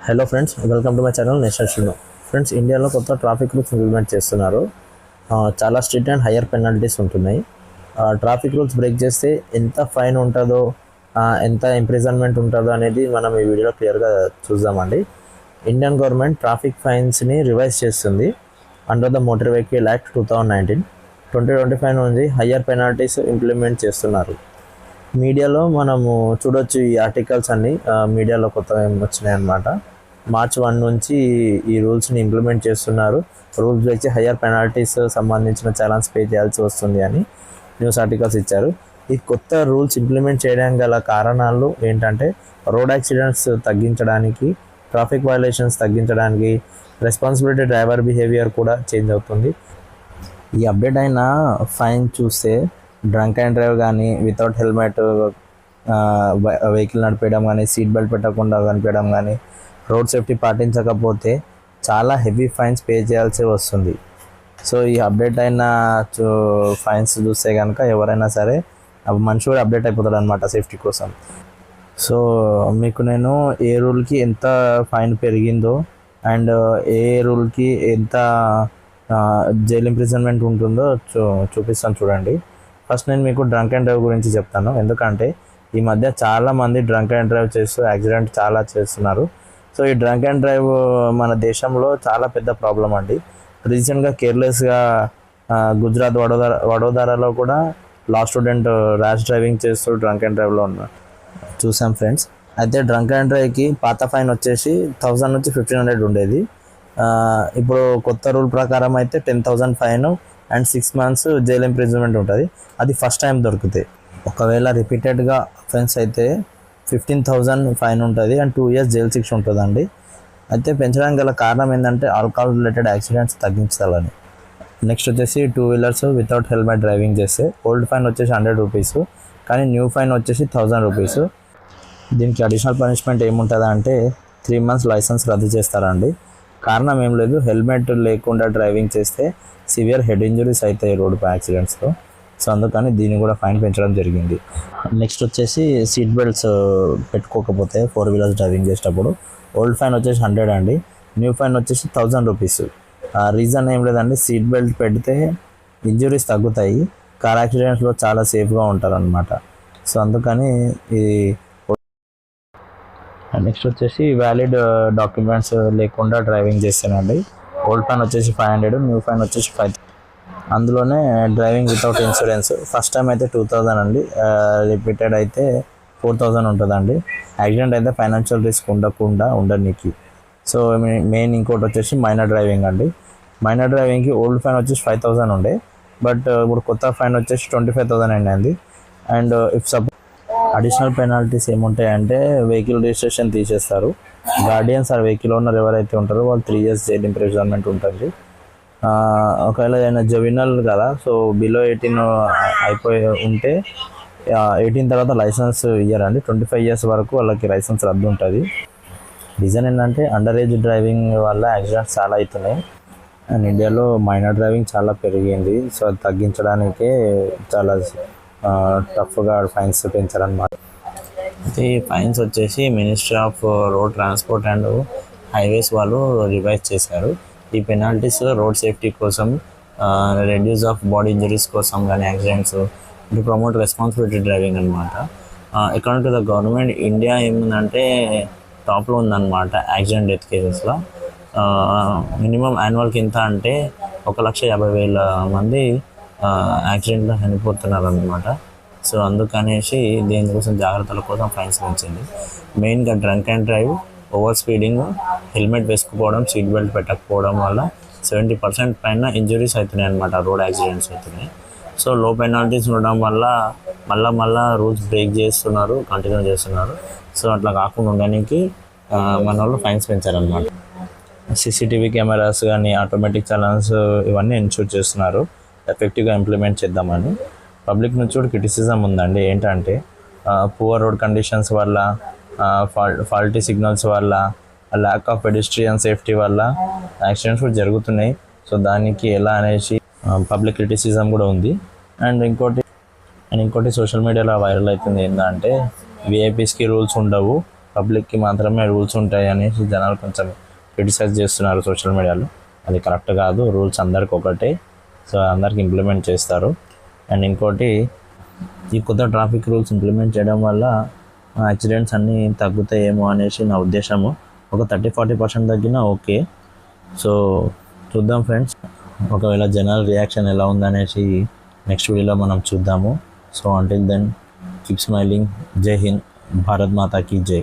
Hello friends, welcome to my channel national షూను. Friends, ఇండియాలో కొత్త ట్రాఫిక్ రూల్స్ ఇంప్లిమెంట్ చేస్తున్నారు. చాలా స్ట్రిక్ట్ అండ్ హయ్యర్ పెనాల్టీస్ ఉంటున్నాయి. ట్రాఫిక్ రూల్స్ బ్రేక్ చేస్తే ఎంత ఫైన్ ఉంటుందో, ఎంత ఇంప్రిజన్మెంట్ ఉంటుందో అనేది మనం ఈ వీడియోలో క్లియర్గా చూద్దామండి. ఇండియన్ గవర్నమెంట్ ట్రాఫిక్ ఫైన్స్ని రివైజ్ చేస్తుంది under the motor vehicle act 2019 నుంచి హయ్యర్ పెనాల్టీస్ ఇంప్లిమెంట్ చేస్తున్నారు. మీడియాలో మనము చూడొచ్చు, ఈ ఆర్టికల్స్ అన్నీ మీడియాలో కొత్తగా వచ్చినాయి అన్నమాట. మార్చ్ 1 నుంచి ఈ రూల్స్ని ఇంప్లిమెంట్ చేస్తున్నారు. రూల్స్ బ్రేక్ హయ్యర్ పెనాల్టీస్ సంబంధించిన చలాన్స్ పే చేయాల్సి వస్తుంది అని న్యూస్ ఆర్టికల్స్ ఇచ్చారు. ఈ కొత్త రూల్స్ ఇంప్లిమెంట్ చేయడానికి గల కారణాలు ఏంటంటే, రోడ్ యాక్సిడెంట్స్ తగ్గించడానికి, ట్రాఫిక్ వైలేషన్స్ తగ్గించడానికి, రెస్పాన్సిబిలిటీ డ్రైవర్ బిహేవియర్ కూడా చేంజ్ అవుతుంది. ఈ అప్డేట్ అయిన ఫైన్ చూస్తే డ్రంక్ అండ్ డ్రైవ్ కానీ, వితౌట్ హెల్మెట్ వెహికల్ నడిపేయడం కానీ, సీట్ బెల్ట్ పెట్టకుండా కనిపించడం కానీ, రోడ్ సేఫ్టీ పాటించకపోతే చాలా హెవీ ఫైన్స్ పే చేయాల్సి వస్తుంది. సో ఈ అప్డేట్ అయిన ఫైన్స్ చూస్తే కనుక ఎవరైనా సరే మనిషి కూడా అప్డేట్ అయిపోతాడు అనమాట సేఫ్టీ కోసం. సో మీకు నేను ఏ రూల్కి ఎంత ఫైన్ పెరిగిందో అండ్ ఏ రూల్కి ఎంత జైలు ఇంప్రిజన్మెంట్ ఉంటుందో చూపిస్తాను చూడండి. ఫస్ట్ నేను మీకు డ్రంక్ అండ్ డ్రైవ్ గురించి చెప్తాను. ఎందుకంటే ఈ మధ్య చాలామంది డ్రంక్ అండ్ డ్రైవ్ చేస్తూ యాక్సిడెంట్ చాలా చేస్తున్నారు. సో ఈ డ్రంక్ అండ్ డ్రైవ్ మన దేశంలో చాలా పెద్ద ప్రాబ్లం అండి. రీసెంట్గా కేర్లెస్గా గుజరాత్ వడోదరాలో కూడా లా స్టూడెంట్ ర్యాష్ డ్రైవింగ్ చేస్తూ డ్రంక్ అండ్ డ్రైవ్లో చూసాం ఫ్రెండ్స్. అయితే డ్రంక్ అండ్ డ్రైవ్కి పాత ఫైన్ వచ్చేసి 1000 నుంచి 1500 ఉండేది. ఇప్పుడు కొత్త రూల్ ప్రకారం అయితే 10,000 fine and 6 months jail imprisonment ఉంటుంది. అది ఫస్ట్ టైం దొరుకుతాయి. ఒకవేళ రిపీటెడ్గా అఫెన్స్ అయితే 15,000 ఫైన్ ఉంటుంది అండ్ 2 years జైలు శిక్ష ఉంటుందండి. అయితే పెంచడానికి గల కారణం ఏంటంటే ఆల్కహాల్ రిలేటెడ్ యాక్సిడెంట్స్ తగ్గించాలని. నెక్స్ట్ వచ్చేసి 2 wheelers వితౌట్ హెల్మెట్ డ్రైవింగ్ చేస్తే ఓల్డ్ ఫైన్ వచ్చేసి 100 రూపీస్, కానీ న్యూ ఫైన్ వచ్చేసి 1000 రూపీస్. దీనికి అడిషనల్ పనిష్మెంట్ ఏముంటుంది అంటే 3 months లైసెన్స్ రద్దు చేస్తారండి. కారణం ఏం లేదు, హెల్మెట్ లేకుండా డ్రైవింగ్ చేస్తే సివియర్ హెడ్ ఇంజరీస్ అవుతాయి రోడ్డు యాక్సిడెంట్స్తో. సో అందుకని దీన్ని కూడా ఫైన్ పెంచడం జరిగింది. నెక్స్ట్ వచ్చేసి సీట్ బెల్ట్స్ పెట్టుకోకపోతే 4 wheelers డ్రైవింగ్ చేసేటప్పుడు ఓల్డ్ ఫైన్ వచ్చేసి 100 అండి, న్యూ ఫైన్ వచ్చేసి 1000 రూపీస్. రీజన్ ఏం లేదండి, సీట్ బెల్ట్ పెడితే ఇంజరీస్ తగ్గుతాయి, కార్ యాక్సిడెంట్స్లో చాలా సేఫ్గా ఉంటారు అనమాట. సో అందుకని ఇది. నెక్స్ట్ వచ్చేసి వ్యాలిడ్ డాక్యుమెంట్స్ లేకుండా డ్రైవింగ్ చేస్తానండి. ఓల్డ్ ఫైన్ వచ్చేసి 500, న్యూ ఫైన్ వచ్చేసి 5,000. అందులోనే driving without insurance first time అయితే 2000 అండి, రిపీటెడ్ అయితే 4000 ఉంటుందండి. యాక్సిడెంట్ అయితే ఫైనాన్షియల్ రిస్క్ ఉండడానికి. సో మెయిన్ ఇంకోటి వచ్చేసి మైనర్ డ్రైవింగ్ అండి. మైనర్ డ్రైవింగ్కి ఓల్డ్ ఫైన్ వచ్చేసి 5000 ఉండే, బట్ ఇప్పుడు కొత్త ఫైన్ వచ్చేసి 25,000 అయింది. అండ్ ఇఫ్ అడిషనల్ పెనాల్టీస్ ఏముంటాయంటే వెహికల్ రిజిస్ట్రేషన్ తీసేస్తారు. గార్డియన్స్ ఆర్ వెహికల్ ఓనర్ ఎవరైతే ఉంటారో వాళ్ళు 3 years జైలు ఇంప్రిజన్మెంట్ ఉంటుంది. ఒకవేళ ఏదైనా జవినల్ కదా, సో బిలో 18 అయిపోయి ఉంటే 18 తర్వాత లైసెన్స్ ఇయ్యరండి. 25 years వరకు వాళ్ళకి లైసెన్స్ రద్దు ఉంటుంది. రీజన్ ఏంటంటే అండర్ ఏజ్ డ్రైవింగ్ వల్ల యాక్సిడెంట్స్ చాలా అవుతున్నాయి అండ్ ఇండియాలో మైనర్ డ్రైవింగ్ చాలా పెరిగింది. సో అది తగ్గించడానికే చాలా టఫ్గా ఫైన్స్ పెంచారన్నమాట. ఈ ఫైన్స్ వచ్చేసి ministry of road transport and highways వాళ్ళు రివైజ్ చేశారు. ఈ పెనాల్టీస్ రోడ్ సేఫ్టీ కోసం, రెడ్యూస్ ఆఫ్ బాడీ ఇంజరీస్ కోసం కానీ, accidents to promote responsibility driving అనమాట. According to the government, India ఏముందంటే టాప్లో ఉందన్నమాట యాక్సిడెంట్ డెత్ కేసెస్లో. మినిమం యాన్యువల్కి ఎంత అంటే 1,50,000 మంది యాక్సిడెంట్లో చనిపోతున్నారు అనమాట. సో అందుకనేసి దీనికోసం జాగ్రత్తల కోసం ఫైన్స్ పెంచింది. మెయిన్గా drunk and drive, over speeding, helmet వేసుకోకపోవడం, సీట్ బెల్ట్ పెట్టకపోవడం వల్ల 70% పైన ఇంజరీస్ అవుతున్నాయి అనమాట, రోడ్ యాక్సిడెంట్స్ అవుతున్నాయి. సో లో పెనాల్టీస్ ఉండడం వల్ల మళ్ళా రూల్స్ బ్రేక్ చేస్తున్నారు, కంటిన్యూ చేస్తున్నారు. సో అట్లా కాకుండా ఉండడానికి మన వాళ్ళు ఫైన్స్ పెంచారనమాట. CCTV కెమెరాస్ కానీ, ఆటోమేటిక్ చలాన్స్ ఇవన్నీ ఇన్షూర్ చేస్తున్నారు ఎఫెక్టివ్గా ఇంప్లిమెంట్ చేద్దామని. పబ్లిక్ నుంచి కూడా క్రిటిసిజం ఉందండి. ఏంటంటే పువర్ రోడ్ కండిషన్స్ వల్ల, ఫాల్టీ సిగ్నల్స్ వల్ల, ల్యాక్ ఆఫ్ పెడిస్ట్రియన్ సేఫ్టీ వల్ల యాక్సిడెంట్స్ కూడా జరుగుతున్నాయి. సో దానికి ఎలా అనేసి పబ్లిక్ క్రిటిసిజం కూడా ఉంది. అండ్ ఇంకోటి సోషల్ మీడియాలో వైరల్ అవుతుంది ఏంటంటే, విఐపీస్కి రూల్స్ ఉండవు, పబ్లిక్కి మాత్రమే రూల్స్ ఉంటాయి అనేసి జనాలు కొంచెం క్రిటిసైజ్ చేస్తున్నారు సోషల్ మీడియాలో. అది కరెక్ట్ కాదు, రూల్స్ అందరికి ఒకటే, సో అందరికి ఇంప్లిమెంట్ చేస్తారు. అండ్ ఇంకోటి, ఈ కొత్త ట్రాఫిక్ రూల్స్ ఇంప్లిమెంట్ చేయడం వల్ల యాక్సిడెంట్స్ అన్నీ తగ్గుతాయేమో అనేసి నా ఉద్దేశము. ఒక 30-40% తగ్గినా ఓకే. సో చూద్దాం ఫ్రెండ్స్, ఒకవేళ జనరల్ రియాక్షన్ ఎలా ఉందనేసి నెక్స్ట్ వీడియోలో మనం చూద్దాము. So until then, keep smiling. Jai Hind, Bharat మాతా కీ జై.